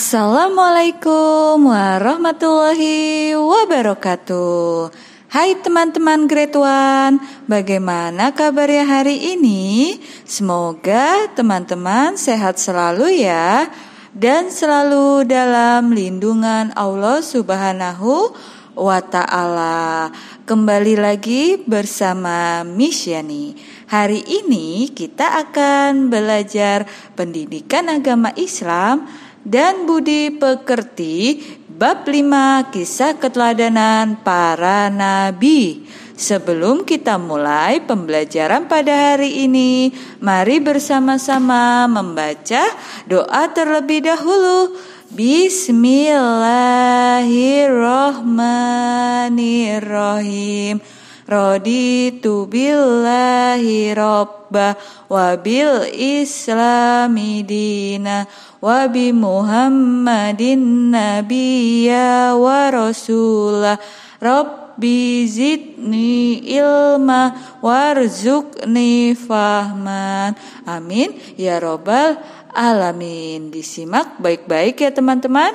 Assalamualaikum warahmatullahi wabarakatuh. Hai teman-teman Grade 1, bagaimana kabarnya hari ini? Semoga teman-teman sehat selalu ya, dan selalu dalam lindungan Allah Subhanahu wa Ta'ala. Kembali lagi bersama Miss Yani. Hari ini kita akan belajar pendidikan agama Islam dan budi pekerti bab 5 kisah keteladanan para nabi. Sebelum kita mulai pembelajaran pada hari ini, mari bersama-sama membaca doa terlebih dahulu. Bismillahirrahmanirrahim. Raditu billahi robba wa bil islami dina wa bi muhammadin nabiyya wa rasulah. Rabbi zidni ilma warzuqni fahman. Amin ya robbal alamin. Disimak baik-baik ya teman-teman.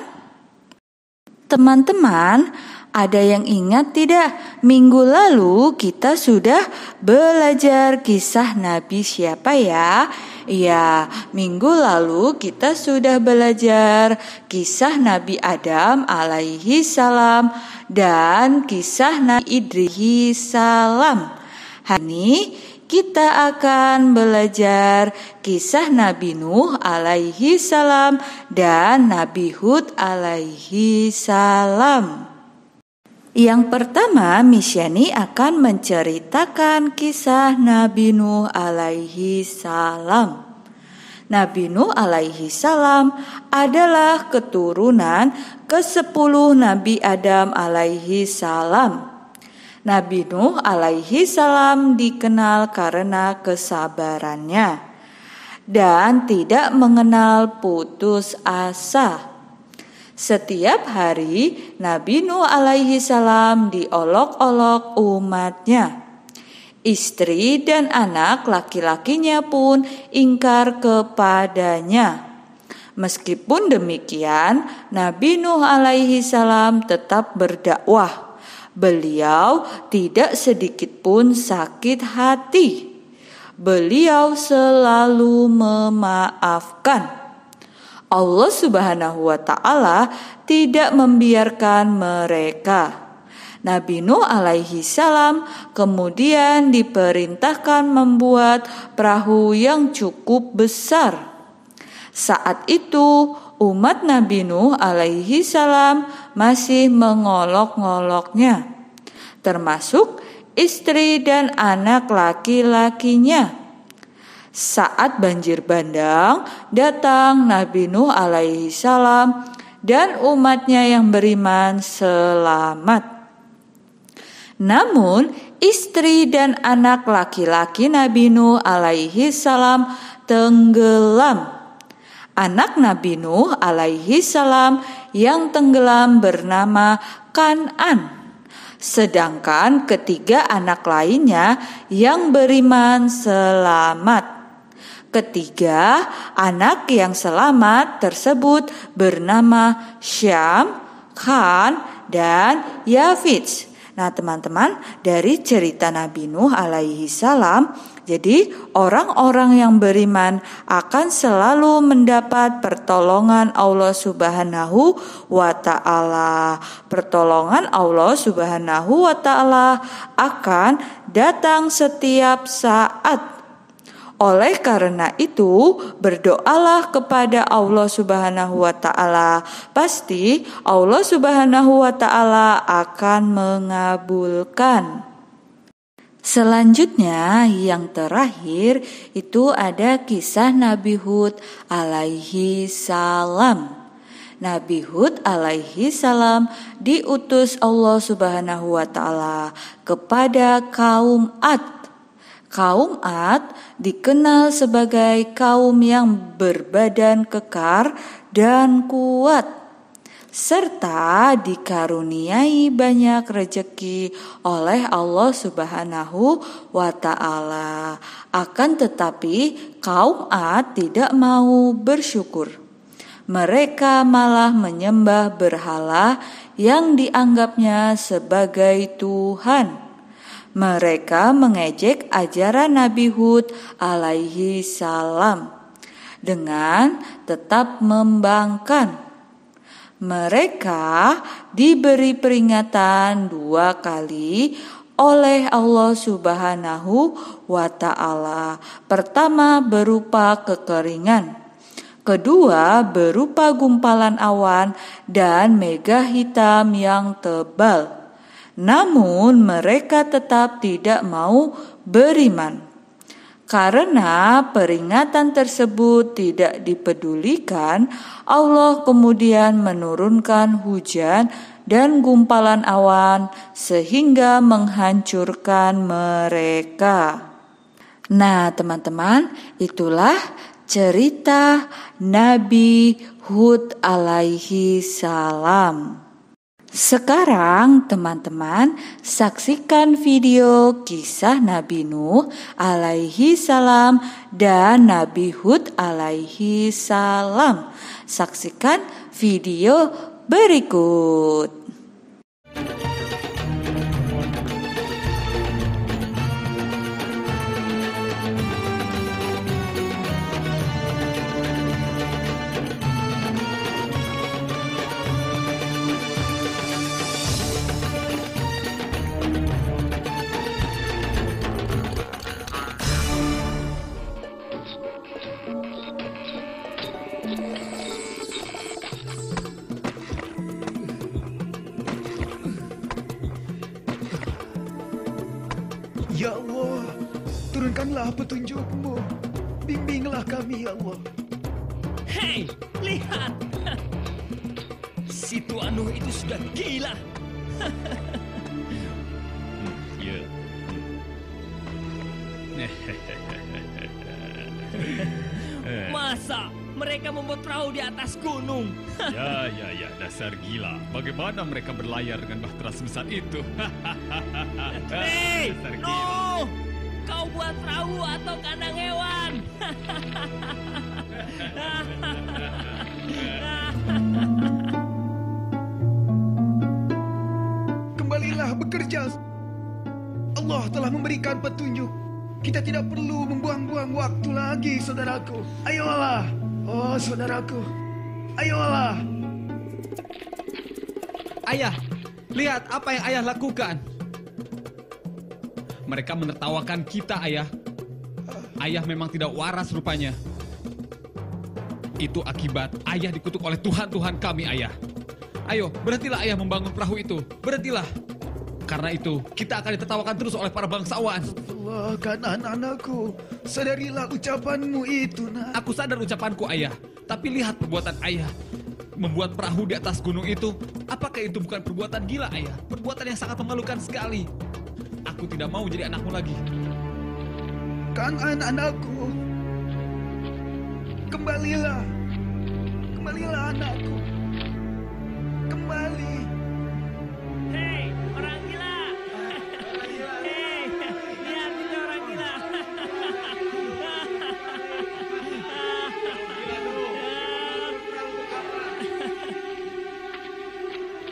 Teman-teman, ada yang ingat tidak? Minggu lalu kita sudah belajar kisah Nabi siapa ya? Iya, minggu lalu kita sudah belajar kisah Nabi Adam alaihi salam dan kisah Nabi Idris salam. Hari ini kita akan belajar kisah Nabi Nuh alaihi salam dan Nabi Hud alaihi salam. Yang pertama, Miss Yani akan menceritakan kisah Nabi Nuh alaihi salam. Nabi Nuh alaihi salam adalah keturunan ke-10 Nabi Adam alaihi salam. Nabi Nuh alaihi salam dikenal karena kesabarannya dan tidak mengenal putus asa. Setiap hari Nabi Nuh alaihi salam diolok-olok umatnya. Istri dan anak laki-lakinya pun ingkar kepadanya. Meskipun demikian, Nabi Nuh alaihi salam tetap berdakwah. Beliau tidak sedikit pun sakit hati. Beliau selalu memaafkan. Allah Subhanahu wa Ta'ala tidak membiarkan mereka. Nabi Nuh alaihi salam kemudian diperintahkan membuat perahu yang cukup besar. Saat itu umat Nabi Nuh alaihi salam masih mengolok-ngoloknya, termasuk istri dan anak laki-lakinya. Saat banjir bandang datang, Nabi Nuh alaihi salam dan umatnya yang beriman selamat. Namun istri dan anak laki-laki Nabi Nuh alaihi salam tenggelam. Anak Nabi Nuh alaihi salam yang tenggelam bernama Kan'an. Sedangkan ketiga anak lainnya yang beriman selamat. Ketiga anak yang selamat tersebut bernama Syam, Khan, dan Yafits. Nah teman-teman, dari cerita Nabi Nuh alaihi salam, jadi orang-orang yang beriman akan selalu mendapat pertolongan Allah Subhanahu wa Ta'ala. Pertolongan Allah Subhanahu wa Ta'ala akan datang setiap saat. Oleh karena itu, berdoalah kepada Allah Subhanahu wa Ta'ala. Pasti Allah Subhanahu wa Ta'ala akan mengabulkan. Selanjutnya, yang terakhir itu ada kisah Nabi Hud alaihi salam. Nabi Hud alaihi salam diutus Allah Subhanahu wa Ta'ala kepada kaum Ad. Kaum Ad dikenal sebagai kaum yang berbadan kekar dan kuat, serta dikaruniai banyak rejeki oleh Allah Subhanahu wa Ta'ala. Akan tetapi kaum Ad tidak mau bersyukur. Mereka malah menyembah berhala yang dianggapnya sebagai Tuhan. Mereka mengejek ajaran Nabi Hud alaihi salam dengan tetap membangkang. Mereka diberi peringatan 2 kali oleh Allah Subhanahu wa Ta'ala. Pertama berupa kekeringan, kedua berupa gumpalan awan dan mega hitam yang tebal. Namun mereka tetap tidak mau beriman. Karena peringatan tersebut tidak dipedulikan, Allah kemudian menurunkan hujan dan gumpalan awan sehingga menghancurkan mereka. Nah, teman-teman, itulah cerita Nabi Hud alaihi salam. Sekarang teman-teman saksikan video kisah Nabi Nuh alaihi salam dan Nabi Hud alaihi salam. Saksikan video berikut. Ya Allah, turunkanlah petunjuk-Mu. Bimbinglah kami, ya Allah. Hei, lihat. Si Tuan Nuh itu sudah gila. Ya. Masa mereka membuat perahu di atas gunung? Ya, dasar gila. Bagaimana mereka berlayar dengan bahtera sebesar itu? Hei, Dasar gila. Nuh, kau buat perahu atau kandang hewan? Kembalilah bekerja. Allah telah memberikan petunjuk. Kita tidak perlu membuang-buang waktu lagi, saudaraku. Ayolah, oh saudaraku, ayolah. Ayah, lihat apa yang ayah lakukan. Mereka menertawakan kita, ayah. Ayah memang tidak waras rupanya. Itu akibat ayah dikutuk oleh Tuhan kami, ayah. Ayo, berhentilah ayah membangun perahu itu. Berhentilah. Karena itu, kita akan ditertawakan terus oleh para bangsawan. Allah, anak-anakku, sadarilah ucapanmu itu, nak. Aku sadar ucapanku, ayah. Tapi lihat perbuatan ayah. Membuat perahu di atas gunung itu, apakah itu bukan perbuatan gila, ayah? Perbuatan yang sangat memalukan sekali. Aku tidak mau jadi anakmu lagi. Kan anak-anakku, kembalilah. Kembalilah anakku. Kembali. Hei, orang gila. Hei, lihat itu orang gila.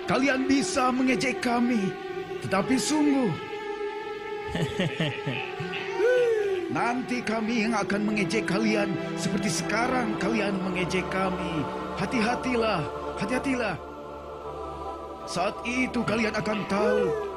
Kalian bisa mengejek kami, tetapi sungguh nanti kami yang akan mengejek kalian seperti sekarang kalian mengejek kami. Hati-hatilah, hati-hatilah. Saat itu kalian akan tahu.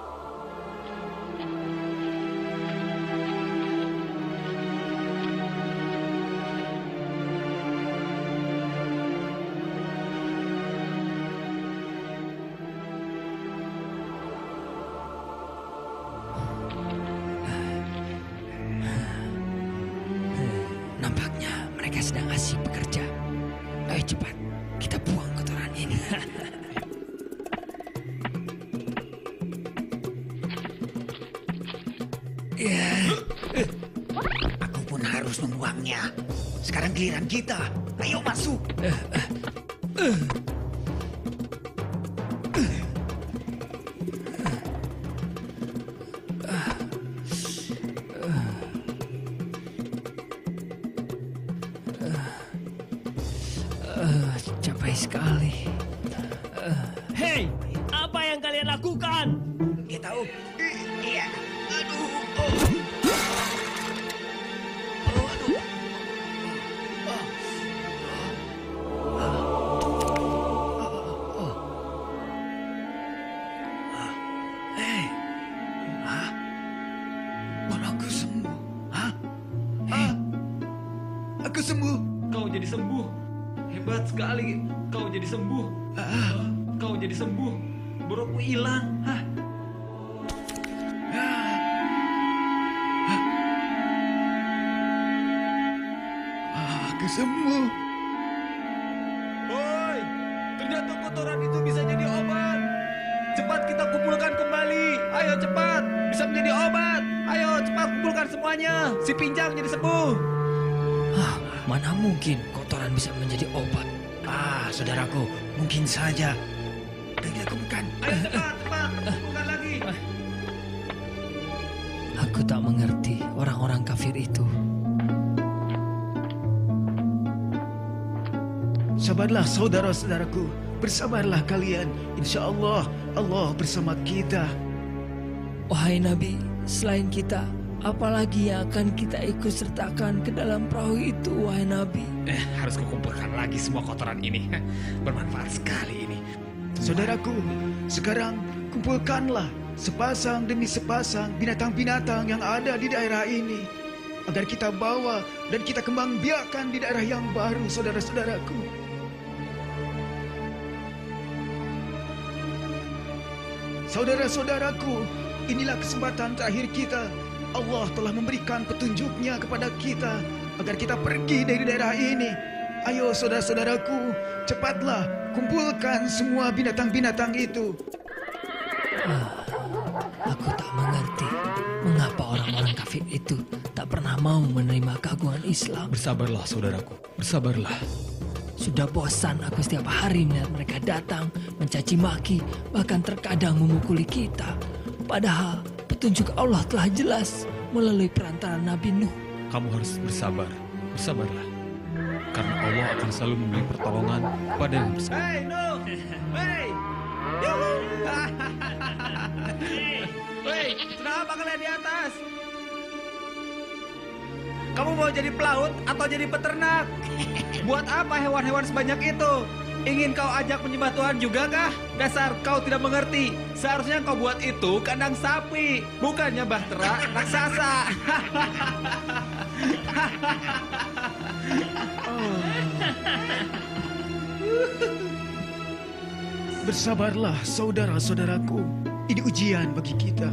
Nampaknya mereka sedang asik bekerja. Ayo cepat, kita buang kotoran ini. Ya, aku pun harus membuangnya. Sekarang giliran kita. Ayo masuk. sekali. Hei, apa yang kalian lakukan? Dia tahu. Iya. Aduh. Aku sembuh. Hah? Aku sembuh. Kau jadi sembuh. Hebat sekali. Kau jadi sembuh. Kau jadi sembuh. Burukmu hilang. Hah? Aku sembuh. Hoi, ternyata kotoran itu bisa jadi obat. Cepat kita kumpulkan kembali. Ayo cepat, bisa menjadi obat. Ayo cepat kumpulkan semuanya. Si Pinjang jadi sembuh. Mana mungkin kotoran bisa menjadi obat? Saudaraku, mungkin saja. Dan kita kumpulkan. Ayo cepat, kumpulkan lagi. Aku tak mengerti orang-orang kafir itu. Sabarlah saudara-saudaraku. Bersabarlah kalian. Insya Allah, Allah bersama kita. Wahai Nabi, selain kita, apalagi yang akan kita ikut sertakan ke dalam perahu itu, wahai Nabi? Harus kukumpulkan lagi semua kotoran ini. Bermanfaat sekali ini. Saudaraku, sekarang kumpulkanlah sepasang demi sepasang binatang-binatang yang ada di daerah ini. Agar kita bawa dan kita kembang biakan di daerah yang baru, saudara-saudaraku. Saudara-saudaraku, inilah kesempatan terakhir kita. Allah telah memberikan petunjuknya kepada kita agar kita pergi dari daerah ini. Ayo saudara-saudaraku, cepatlah kumpulkan semua binatang-binatang itu. Aku tak mengerti mengapa orang-orang kafir itu tak pernah mau menerima keagungan Islam. Bersabarlah saudaraku, bersabarlah. Sudah bosan aku setiap hari melihat mereka datang, mencaci maki, bahkan terkadang memukuli kita. Padahal petunjuk Allah telah jelas melalui perantara Nabi Nuh. Kamu harus bersabar, bersabarlah. Karena Allah akan selalu memberi pertolongan pada yang bersabar. Hei Nuh, hei, hei, kenapa kalian di atas? Kamu mau jadi pelaut atau jadi peternak? Buat apa hewan-hewan sebanyak itu? Ingin kau ajak menyembah Tuhan juga kah? Dasar kau tidak mengerti. Seharusnya kau buat itu kandang sapi, bukannya bahtera raksasa. Bersabarlah saudara-saudaraku. Ini ujian bagi kita.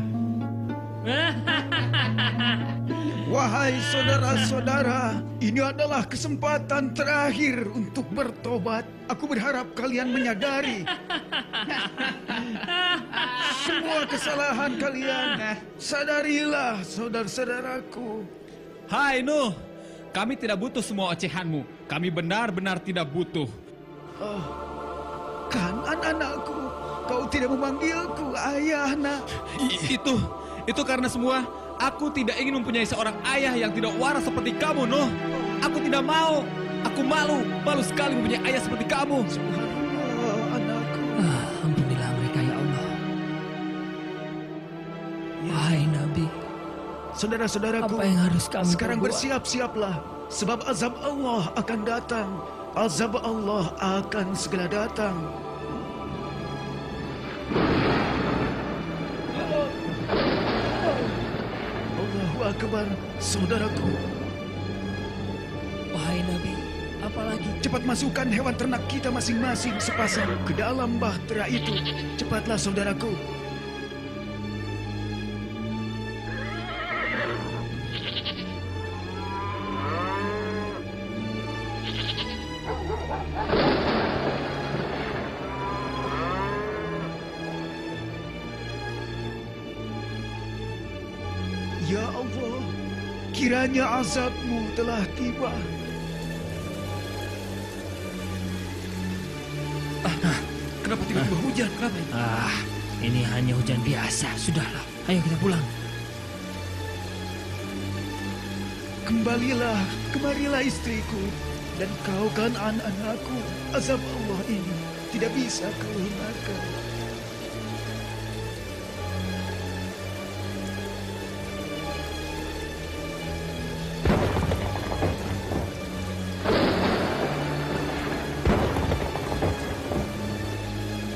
Wahai saudara-saudara, ini adalah kesempatan terakhir untuk bertobat. Aku berharap kalian menyadari semua kesalahan kalian. Sadarilah saudara-saudaraku. Hai Nuh, kami tidak butuh semua ocehanmu. Kami benar-benar tidak butuh. Kan anak-anakku, kau tidak memanggilku ayah, nak. Itu karena semua aku tidak ingin mempunyai seorang ayah yang tidak waras seperti kamu, Nuh. Aku tidak mau. Aku malu sekali mempunyai ayah seperti kamu. Subhanallah, anakku. Ampunilah mereka ya Allah. Wahai Nabi, Saudara-saudaraku, apa yang harus kami sekarang perbuat? bersiap-siaplah, sebab azab Allah akan datang. Azab Allah akan segera datang. Allahu Akbar, saudaraku. Wahai Nabi, apalagi? Cepat masukkan hewan ternak kita masing-masing sepasang ke dalam bahtera itu. Cepatlah saudaraku. Ya Allah, kiranya azab-Mu telah tiba. Kenapa tiba-tiba hujan? Kenapa? Ini hanya hujan biasa. Sudahlah, ayo kita pulang. Kembalilah, kemarilah istriku. Dan kau kan anak-anakku, azab Allah ini tidak bisa kau hindarkan.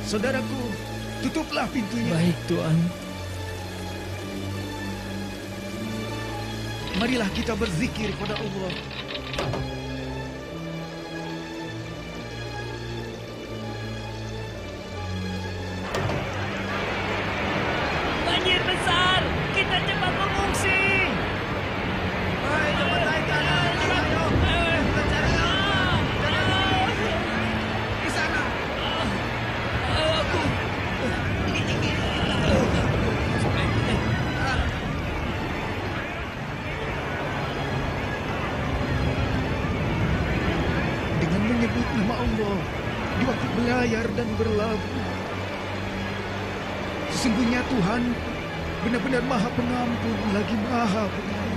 Saudaraku, tutuplah pintunya. Baik, Tuan. Marilah kita berzikir pada Allah. Banjir besar! Kita cepat mengungsi! Hai, cepat naik ke atas. Ayo, kita cari. Di sana. Dengan menyebut nama Allah di waktu berlayar dan berlabuh. Sesungguhnya Tuhan benar-benar Maha Pengampun lagi Maha Penyayang.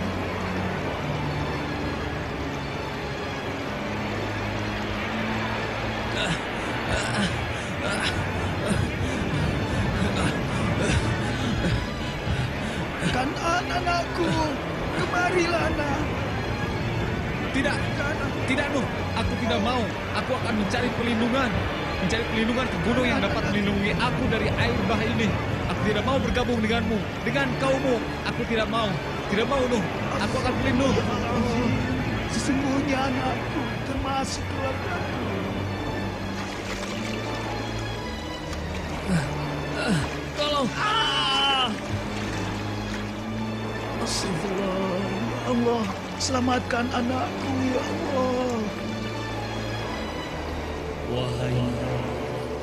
Kan anak-anakku, kemarilah nak. Tidak Nuh, aku tidak mau. Aku akan mencari perlindungan ke gunung yang dapat melindungi aku dari air bah ini. Aku tidak mau bergabung denganmu, dengan kaummu. Aku tidak mau Nuh. Aku akan berlindung. Sesungguhnya anakku termasuk keluargaku. Tolong. Astagfirullah, ya Allah, selamatkan anakku ya Allah. Wahai,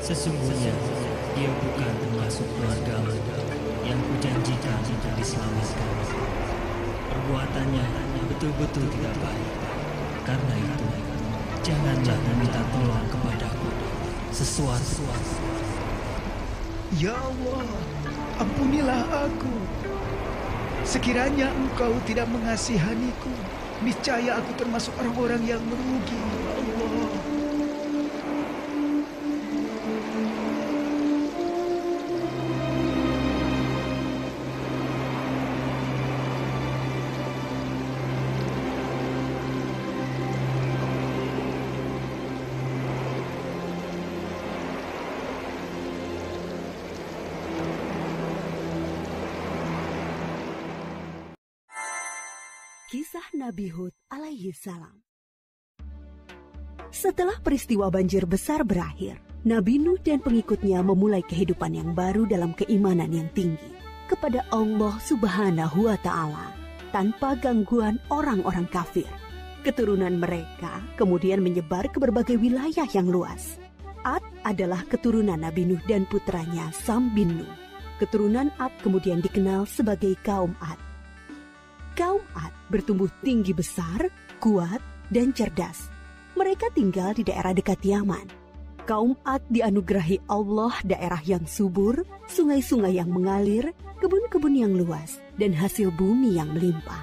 sesungguhnya dia bukan termasuk keluargamu yang kujanjikan untuk diselamatkan. Perbuatannya betul-betul tidak baik. Karena itu, janganlah meminta tolong kepadaku sesuatu. Ya Allah, ampunilah aku. Sekiranya Engkau tidak mengasihaniku, niscaya aku termasuk orang-orang yang merugi, ya Allah. Kisah Nabi Hud alaihi salam. Setelah peristiwa banjir besar berakhir, Nabi Nuh dan pengikutnya memulai kehidupan yang baru dalam keimanan yang tinggi kepada Allah Subhanahu wa Ta'ala tanpa gangguan orang-orang kafir. Keturunan mereka kemudian menyebar ke berbagai wilayah yang luas. Ad adalah keturunan Nabi Nuh dan putranya Sam bin Nuh. Keturunan Ad kemudian dikenal sebagai kaum Ad. Kaum Ad bertumbuh tinggi besar, kuat, dan cerdas. Mereka tinggal di daerah dekat Yaman. Kaum Ad dianugerahi Allah daerah yang subur, sungai-sungai yang mengalir, kebun-kebun yang luas, dan hasil bumi yang melimpah.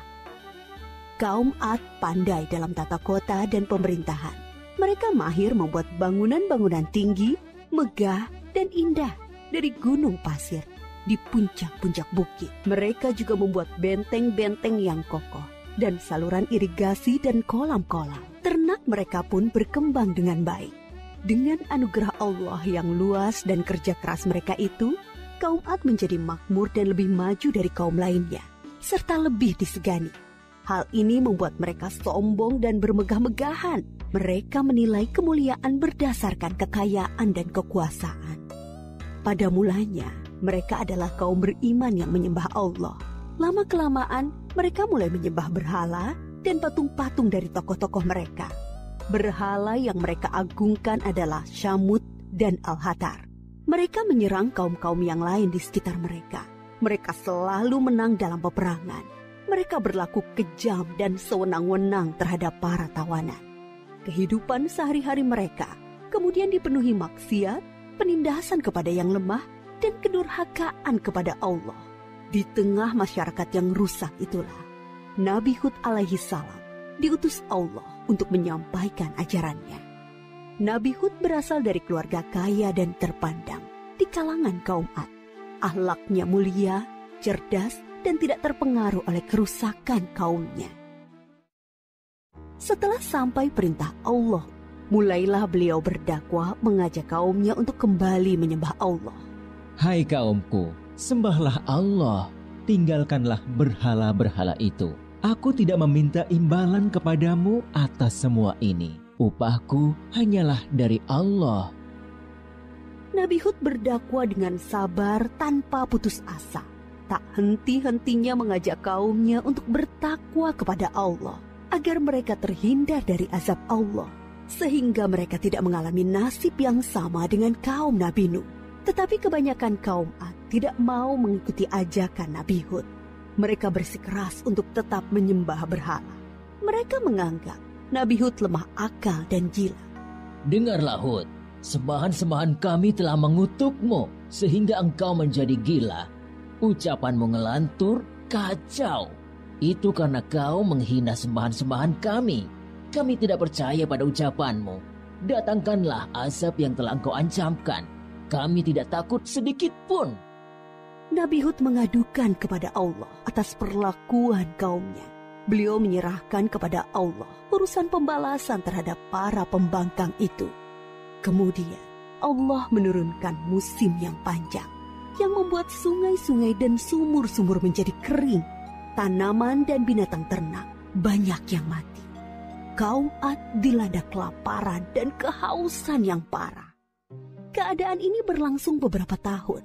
Kaum Ad pandai dalam tata kota dan pemerintahan. Mereka mahir membuat bangunan-bangunan tinggi, megah, dan indah dari gunung pasir di puncak-puncak bukit. Mereka juga membuat benteng-benteng yang kokoh dan saluran irigasi dan kolam-kolam. Ternak mereka pun berkembang dengan baik. Dengan anugerah Allah yang luas dan kerja keras mereka itu, kaum Ad menjadi makmur dan lebih maju dari kaum lainnya, serta lebih disegani. Hal ini membuat mereka sombong dan bermegah-megahan. Mereka menilai kemuliaan berdasarkan kekayaan dan kekuasaan. Pada mulanya, mereka adalah kaum beriman yang menyembah Allah. Lama-kelamaan, mereka mulai menyembah berhala dan patung-patung dari tokoh-tokoh mereka. Berhala yang mereka agungkan adalah Syamut dan Al-Hatar. Mereka menyerang kaum-kaum yang lain di sekitar mereka. Mereka selalu menang dalam peperangan. Mereka berlaku kejam dan sewenang-wenang terhadap para tawanan. Kehidupan sehari-hari mereka kemudian dipenuhi maksiat, penindasan kepada yang lemah, dan kedurhakaan kepada Allah. Di tengah masyarakat yang rusak itulah, Nabi Hud alaihi salam diutus Allah untuk menyampaikan ajarannya. Nabi Hud berasal dari keluarga kaya dan terpandang di kalangan kaum Ad. Akhlaknya mulia, cerdas, dan tidak terpengaruh oleh kerusakan kaumnya. Setelah sampai perintah Allah, mulailah beliau berdakwah mengajak kaumnya untuk kembali menyembah Allah. Hai kaumku, sembahlah Allah, tinggalkanlah berhala-berhala itu. Aku tidak meminta imbalan kepadamu atas semua ini. Upahku hanyalah dari Allah. Nabi Hud berdakwah dengan sabar tanpa putus asa. Tak henti-hentinya mengajak kaumnya untuk bertakwa kepada Allah, agar mereka terhindar dari azab Allah, sehingga mereka tidak mengalami nasib yang sama dengan kaum Nabi Nuh. Tetapi kebanyakan kaum Ad tidak mau mengikuti ajakan Nabi Hud. Mereka bersikeras untuk tetap menyembah berhala. Mereka menganggap Nabi Hud lemah akal dan gila. Dengarlah Hud, sembahan-sembahan kami telah mengutukmu sehingga engkau menjadi gila. Ucapanmu ngelantur, kacau. Itu karena kau menghina sembahan-sembahan kami. Kami tidak percaya pada ucapanmu. Datangkanlah azab yang telah engkau ancamkan. Kami tidak takut sedikit pun. Nabi Hud mengadukan kepada Allah atas perlakuan kaumnya. Beliau menyerahkan kepada Allah urusan pembalasan terhadap para pembangkang itu. Kemudian Allah menurunkan musim yang panjang, yang membuat sungai-sungai dan sumur-sumur menjadi kering. Tanaman dan binatang ternak banyak yang mati. Kaum Ad dilanda kelaparan dan kehausan yang parah. Keadaan ini berlangsung beberapa tahun.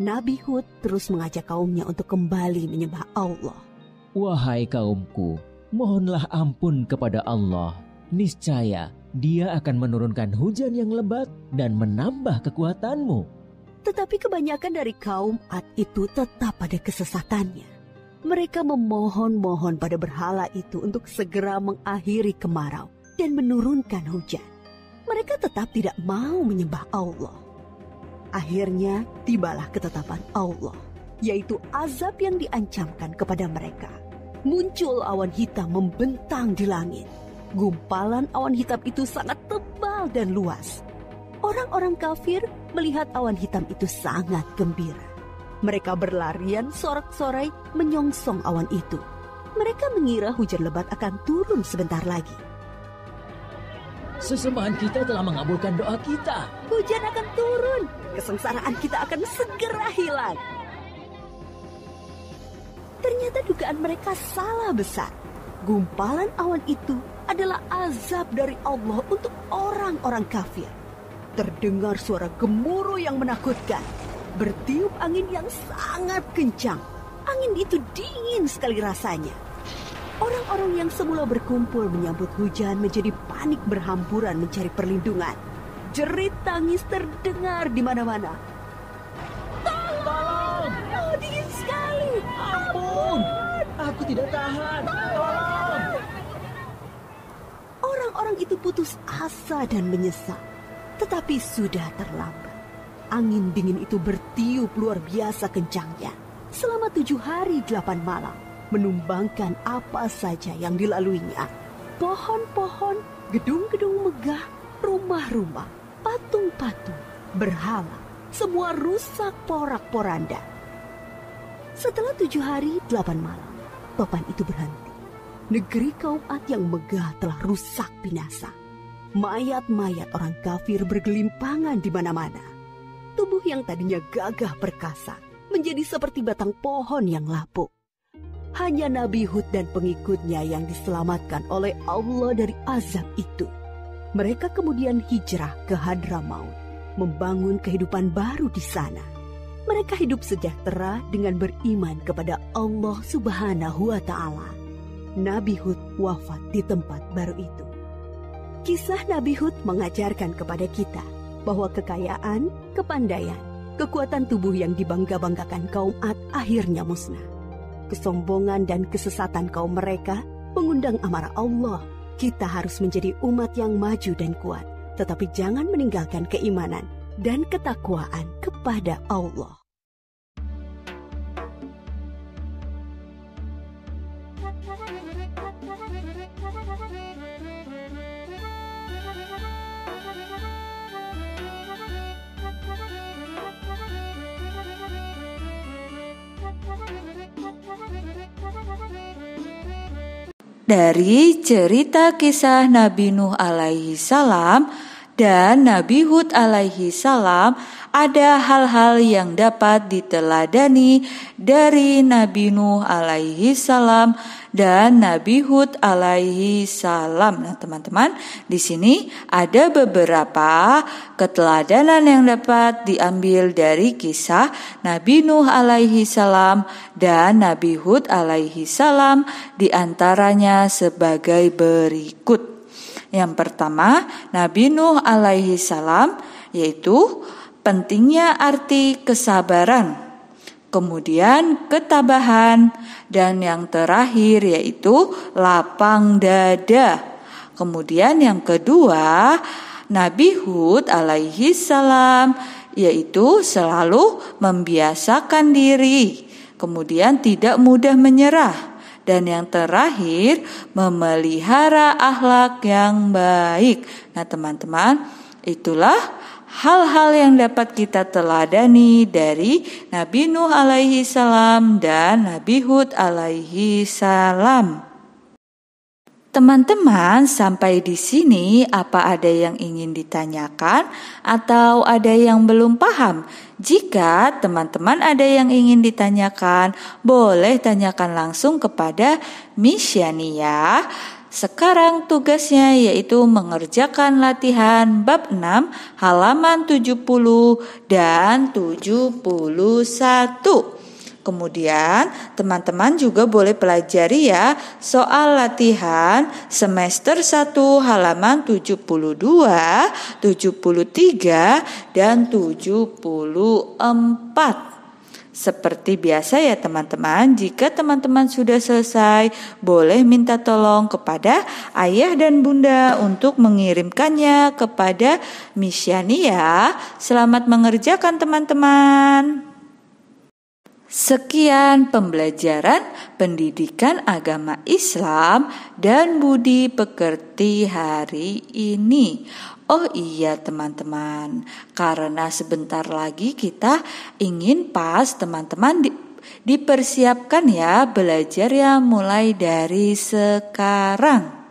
Nabi Hud terus mengajak kaumnya untuk kembali menyembah Allah. Wahai kaumku, mohonlah ampun kepada Allah. Niscaya Dia akan menurunkan hujan yang lebat dan menambah kekuatanmu. Tetapi kebanyakan dari kaum Ad itu tetap pada kesesatannya. Mereka memohon-mohon pada berhala itu untuk segera mengakhiri kemarau dan menurunkan hujan. Mereka tetap tidak mau menyembah Allah. Akhirnya tibalah ketetapan Allah, yaitu azab yang diancamkan kepada mereka. Muncul awan hitam membentang di langit. Gumpalan awan hitam itu sangat tebal dan luas. Orang-orang kafir melihat awan hitam itu sangat gembira. Mereka berlarian sorak-sorai menyongsong awan itu. Mereka mengira hujan lebat akan turun sebentar lagi. Sesembahan kita telah mengabulkan doa kita. Hujan akan turun. Kesengsaraan kita akan segera hilang. Ternyata dugaan mereka salah besar. Gumpalan awan itu adalah azab dari Allah untuk orang-orang kafir. Terdengar suara gemuruh yang menakutkan. Bertiup angin yang sangat kencang. Angin itu dingin sekali rasanya. Orang-orang yang semula berkumpul menyambut hujan menjadi panik berhamburan mencari perlindungan. Jerit tangis terdengar di mana-mana. Tolong! Oh, dingin sekali. Ampun! Aku tidak tahan. Tolong! Orang-orang itu putus asa dan menyesal. Tetapi sudah terlambat. Angin dingin itu bertiup luar biasa kencangnya. Selama 7 hari 8 malam. Menumbangkan apa saja yang dilaluinya. Pohon-pohon, gedung-gedung megah, rumah-rumah, patung-patung, berhala. Semua rusak porak-poranda. Setelah 7 hari 8 malam, topan itu berhenti. Negeri kaum Ad yang megah telah rusak binasa. Mayat-mayat orang kafir bergelimpangan di mana-mana. Tubuh yang tadinya gagah perkasa menjadi seperti batang pohon yang lapuk. Hanya Nabi Hud dan pengikutnya yang diselamatkan oleh Allah dari azab itu. Mereka kemudian hijrah ke Hadramaut, membangun kehidupan baru di sana. Mereka hidup sejahtera dengan beriman kepada Allah Subhanahu wa Ta'ala. Nabi Hud wafat di tempat baru itu. Kisah Nabi Hud mengajarkan kepada kita bahwa kekayaan, kepandaian, kekuatan tubuh yang dibangga-banggakan kaum Ad akhirnya musnah. Kesombongan dan kesesatan kaum mereka mengundang amarah Allah. Kita harus menjadi umat yang maju dan kuat, tetapi jangan meninggalkan keimanan dan ketakwaan kepada Allah. Dari cerita kisah Nabi Nuh alaihi salam dan Nabi Hud alaihi salam, ada hal-hal yang dapat diteladani dari Nabi Nuh alaihi salam dan Nabi Hud alaihi salam. Nah, teman-teman, di sini ada beberapa keteladanan yang dapat diambil dari kisah Nabi Nuh alaihi salam dan Nabi Hud alaihi salam, di antaranya sebagai berikut. Yang pertama, Nabi Nuh alaihi salam, yaitu pentingnya arti kesabaran, kemudian ketabahan, dan yang terakhir yaitu lapang dada. Kemudian yang kedua, Nabi Hud alaihi salam, yaitu selalu membiasakan diri, kemudian tidak mudah menyerah. Dan yang terakhir, memelihara akhlak yang baik. Nah, teman-teman, itulah hal-hal yang dapat kita teladani dari Nabi Nuh alaihi salam dan Nabi Hud alaihi salam. Teman-teman, sampai di sini apa ada yang ingin ditanyakan atau ada yang belum paham? Jika teman-teman ada yang ingin ditanyakan, boleh tanyakan langsung kepada Miss Yani ya. Sekarang tugasnya yaitu mengerjakan latihan bab 6 halaman 70 dan 71. Kemudian teman-teman juga boleh pelajari ya soal latihan semester 1 halaman 72, 73, dan 74. Seperti biasa ya teman-teman, jika teman-teman sudah selesai, boleh minta tolong kepada ayah dan bunda untuk mengirimkannya kepada Miss Yani ya. Selamat mengerjakan teman-teman. Sekian pembelajaran pendidikan agama Islam dan budi pekerti hari ini. Oh iya teman-teman, karena sebentar lagi kita ingin pas teman-teman dipersiapkan ya belajar ya mulai dari sekarang.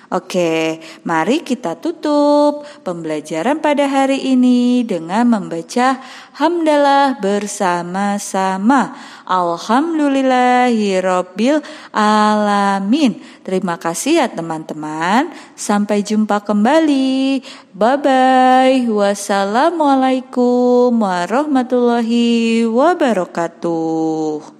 Oke, mari kita tutup pembelajaran pada hari ini dengan membaca hamdalah bersama-sama. Alhamdulillahirabbil alamin. Terima kasih ya teman-teman. Sampai jumpa kembali. Bye-bye. Wassalamualaikum warahmatullahi wabarakatuh.